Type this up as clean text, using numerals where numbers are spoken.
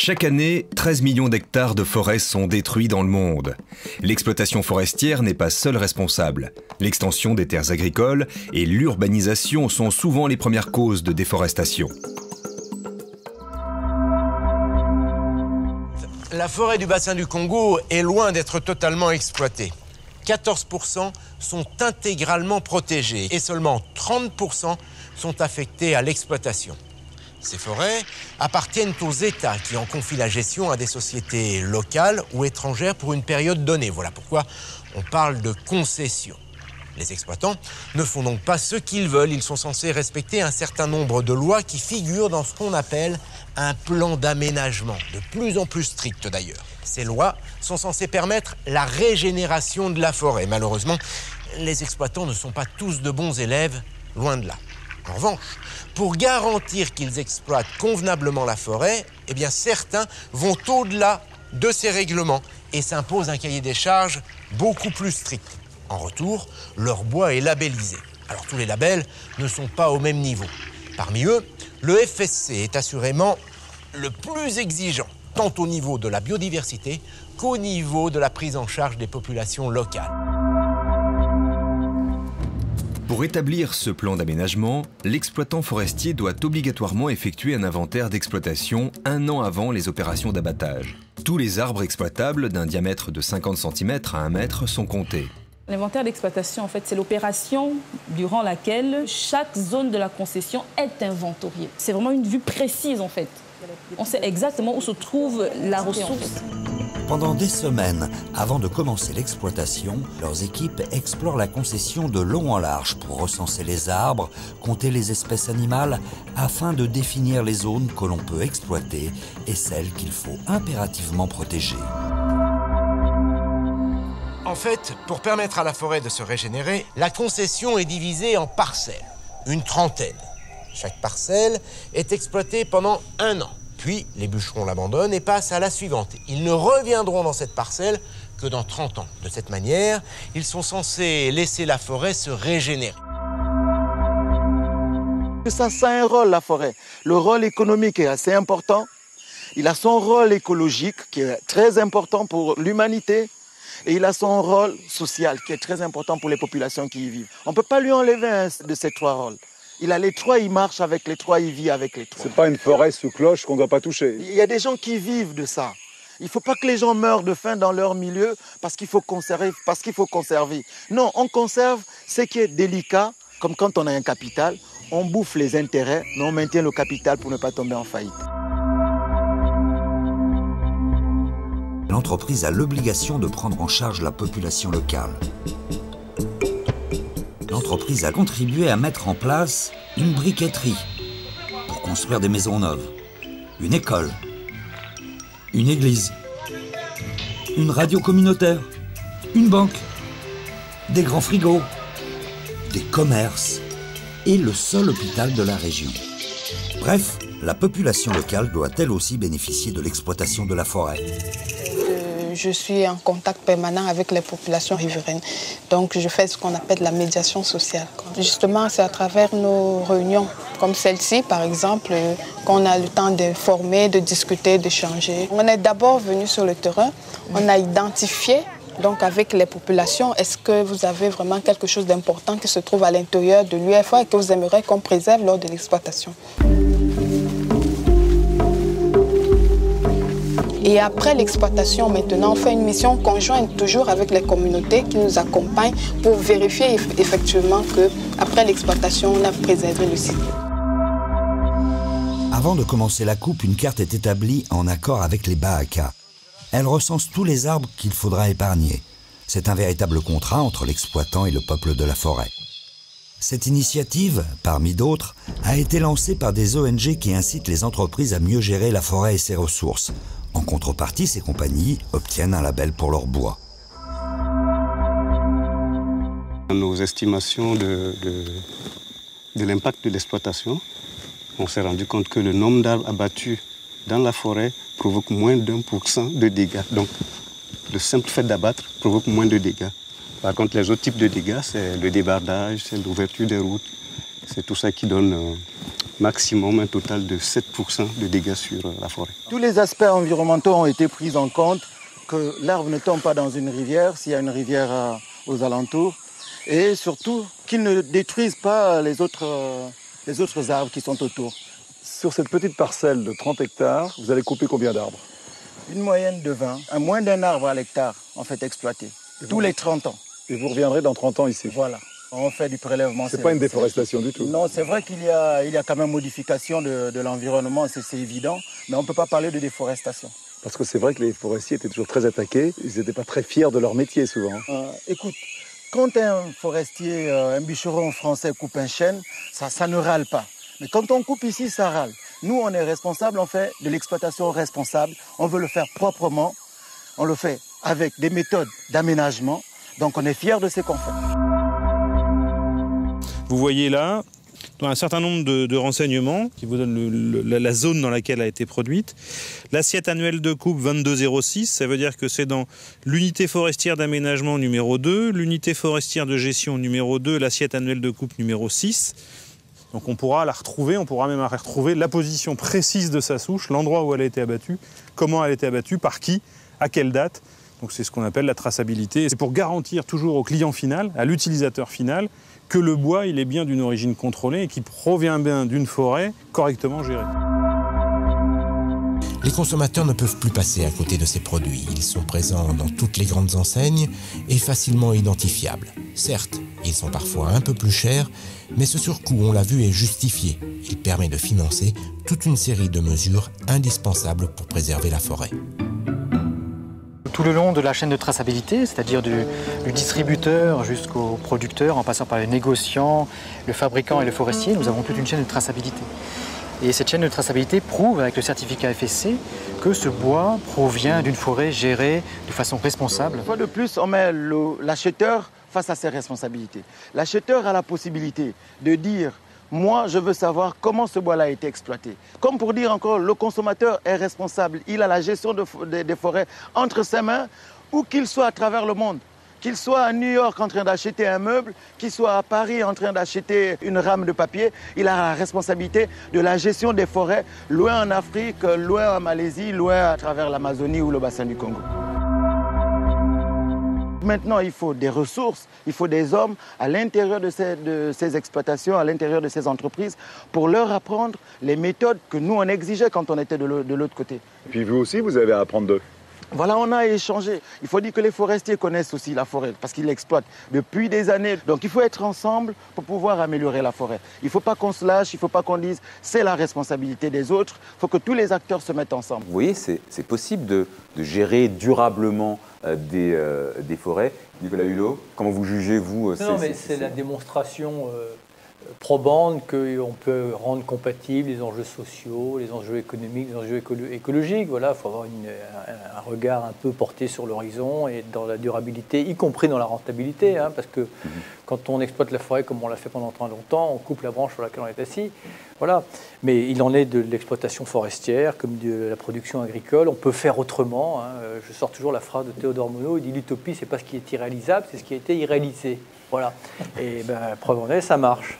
Chaque année, 13 millions d'hectares de forêts sont détruits dans le monde. L'exploitation forestière n'est pas seule responsable. L'extension des terres agricoles et l'urbanisation sont souvent les premières causes de déforestation. La forêt du bassin du Congo est loin d'être totalement exploitée. 14% sont intégralement protégés et seulement 30% sont affectés à l'exploitation. Ces forêts appartiennent aux États qui en confient la gestion à des sociétés locales ou étrangères pour une période donnée. Voilà pourquoi on parle de concession. Les exploitants ne font donc pas ce qu'ils veulent. Ils sont censés respecter un certain nombre de lois qui figurent dans ce qu'on appelle un plan d'aménagement, de plus en plus strict d'ailleurs. Ces lois sont censées permettre la régénération de la forêt. Malheureusement, les exploitants ne sont pas tous de bons élèves, loin de là. En revanche, pour garantir qu'ils exploitent convenablement la forêt, eh bien certains vont au-delà de ces règlements et s'imposent un cahier des charges beaucoup plus strict. En retour, leur bois est labellisé. Alors tous les labels ne sont pas au même niveau. Parmi eux, le FSC est assurément le plus exigeant, tant au niveau de la biodiversité qu'au niveau de la prise en charge des populations locales. Pour établir ce plan d'aménagement, l'exploitant forestier doit obligatoirement effectuer un inventaire d'exploitation 1 an avant les opérations d'abattage. Tous les arbres exploitables d'un diamètre de 50 cm à 1 mètre sont comptés. L'inventaire d'exploitation, en fait, c'est l'opération durant laquelle chaque zone de la concession est inventoriée. C'est vraiment une vue précise, en fait. On sait exactement où se trouve la ressource. Pendant des semaines, avant de commencer l'exploitation, leurs équipes explorent la concession de long en large pour recenser les arbres, compter les espèces animales, afin de définir les zones que l'on peut exploiter et celles qu'il faut impérativement protéger. En fait, pour permettre à la forêt de se régénérer, la concession est divisée en parcelles, une trentaine. Chaque parcelle est exploitée pendant 1 an. Puis, les bûcherons l'abandonnent et passent à la suivante. Ils ne reviendront dans cette parcelle que dans 30 ans. De cette manière, ils sont censés laisser la forêt se régénérer. Ça a un rôle, la forêt. Le rôle économique est assez important. Il a son rôle écologique qui est très important pour l'humanité. Et il a son rôle social qui est très important pour les populations qui y vivent. On ne peut pas lui enlever un de ces 3 rôles. Il a les 3, il marche avec les 3, il vit avec les 3. C'est pas une forêt sous cloche qu'on ne doit pas toucher. Il y a des gens qui vivent de ça. Il ne faut pas que les gens meurent de faim dans leur milieu parce qu'il faut conserver, Non, on conserve ce qui est délicat, comme quand on a un capital, on bouffe les intérêts, mais on maintient le capital pour ne pas tomber en faillite. L'entreprise a l'obligation de prendre en charge la population locale. L'entreprise a contribué à mettre en place une briqueterie pour construire des maisons neuves, une école, une église, une radio communautaire, une banque, des grands frigos, des commerces et le seul hôpital de la région. Bref, la population locale doit elle aussi bénéficier de l'exploitation de la forêt. Je suis en contact permanent avec les populations riveraines. Donc je fais ce qu'on appelle la médiation sociale. Justement, c'est à travers nos réunions, comme celle-ci par exemple, qu'on a le temps de former, de discuter, d'échanger. On est d'abord venu sur le terrain, on a identifié donc avec les populations, est-ce que vous avez vraiment quelque chose d'important qui se trouve à l'intérieur de l'UFA et que vous aimeriez qu'on préserve lors de l'exploitation. Et après l'exploitation, maintenant, on fait une mission conjointe toujours avec les communautés qui nous accompagnent pour vérifier effectivement qu'après l'exploitation, on a préservé le site. Avant de commencer la coupe, une carte est établie en accord avec les Bahaka. Elle recense tous les arbres qu'il faudra épargner. C'est un véritable contrat entre l'exploitant et le peuple de la forêt. Cette initiative, parmi d'autres, a été lancée par des ONG qui incitent les entreprises à mieux gérer la forêt et ses ressources. En contrepartie, ces compagnies obtiennent un label pour leur bois. Nos estimations de l'impact de l'exploitation, on s'est rendu compte que le nombre d'arbres abattus dans la forêt provoque moins d'1% de dégâts. Donc, le simple fait d'abattre provoque moins de dégâts. Par contre, les autres types de dégâts, c'est le débardage, c'est l'ouverture des routes. C'est tout ça qui donne maximum un total de 7% de dégâts sur la forêt. Tous les aspects environnementaux ont été pris en compte, que l'arbre ne tombe pas dans une rivière, s'il y a une rivière aux alentours, et surtout qu'il ne détruise pas les autres arbres qui sont autour. Sur cette petite parcelle de 30 hectares, vous allez couper combien d'arbres? Une moyenne de 20, à moins d'un arbre à l'hectare, en fait, exploité, tous les 30 ans. Et vous reviendrez dans 30 ans ici? Voilà, on fait du prélèvement. C'est pas une déforestation du tout? Non, c'est vrai qu'il y a quand même modification de l'environnement, c'est évident, mais on ne peut pas parler de déforestation. Parce que c'est vrai que les forestiers étaient toujours très attaqués, ils n'étaient pas très fiers de leur métier souvent. Écoute, quand un forestier, un bûcheron français coupe un chêne, ça ne râle pas. Mais quand on coupe ici, ça râle. Nous, on est responsable, on fait de l'exploitation responsable, on veut le faire proprement, on le fait avec des méthodes d'aménagement, donc on est fiers de ce qu'on fait. Vous voyez là un certain nombre de renseignements qui vous donnent la zone dans laquelle a été produite. L'assiette annuelle de coupe 2206, ça veut dire que c'est dans l'unité forestière d'aménagement numéro 2, l'unité forestière de gestion numéro 2, l'assiette annuelle de coupe numéro 6. Donc on pourra la retrouver, on pourra même retrouver la position précise de sa souche, l'endroit où elle a été abattue, comment elle a été abattue, par qui, à quelle date. Donc c'est ce qu'on appelle la traçabilité. C'est pour garantir toujours au client final, à l'utilisateur final, que le bois il est bien d'une origine contrôlée et qu'il provient bien d'une forêt correctement gérée. Les consommateurs ne peuvent plus passer à côté de ces produits. Ils sont présents dans toutes les grandes enseignes et facilement identifiables. Certes, ils sont parfois un peu plus chers, mais ce surcoût, on l'a vu, est justifié. Il permet de financer toute une série de mesures indispensables pour préserver la forêt. Tout le long de la chaîne de traçabilité, c'est-à-dire du distributeur jusqu'au producteur, en passant par les négociants, le fabricant et le forestier, nous avons toute une chaîne de traçabilité. Et cette chaîne de traçabilité prouve, avec le certificat FSC, que ce bois provient d'une forêt gérée de façon responsable. Une fois de plus, on met l'acheteur face à ses responsabilités. L'acheteur a la possibilité de dire « moi, je veux savoir comment ce bois-là a été exploité ». Comme pour dire encore, le consommateur est responsable. Il a la gestion des forêts entre ses mains, où qu'il soit à travers le monde. Qu'il soit à New York en train d'acheter un meuble, qu'il soit à Paris en train d'acheter une rame de papier, il a la responsabilité de la gestion des forêts, loin en Afrique, loin en Malaisie, loin à travers l'Amazonie ou le bassin du Congo. Maintenant, il faut des ressources, il faut des hommes à l'intérieur de ces exploitations, à l'intérieur de ces entreprises, pour leur apprendre les méthodes que nous, on exigeait quand on était de l'autre côté. Et puis vous aussi, vous avez à apprendre d'eux. Voilà, on a échangé. Il faut dire que les forestiers connaissent aussi la forêt parce qu'ils l'exploitent depuis des années. Donc il faut être ensemble pour pouvoir améliorer la forêt. Il ne faut pas qu'on se lâche, il ne faut pas qu'on dise c'est la responsabilité des autres. Il faut que tous les acteurs se mettent ensemble. Vous voyez, c'est possible de gérer durablement des forêts. Nicolas Hulot, comment vous jugez, vous Non, mais c'est la démonstration probante qu'on peut rendre compatibles les enjeux sociaux, les enjeux économiques, les enjeux écologiques. Voilà, il faut avoir un regard un peu porté sur l'horizon et dans la durabilité, y compris dans la rentabilité, hein, parce que quand on exploite la forêt comme on l'a fait pendant très longtemps, on coupe la branche sur laquelle on est assis. Voilà. Mais il en est de l'exploitation forestière comme de la production agricole. On peut faire autrement. Hein. Je sors toujours la phrase de Théodore Monod, il dit l'utopie, c'est pas ce qui est irréalisable, c'est ce qui a été irréalisé. Voilà. Et preuve en est, ça marche.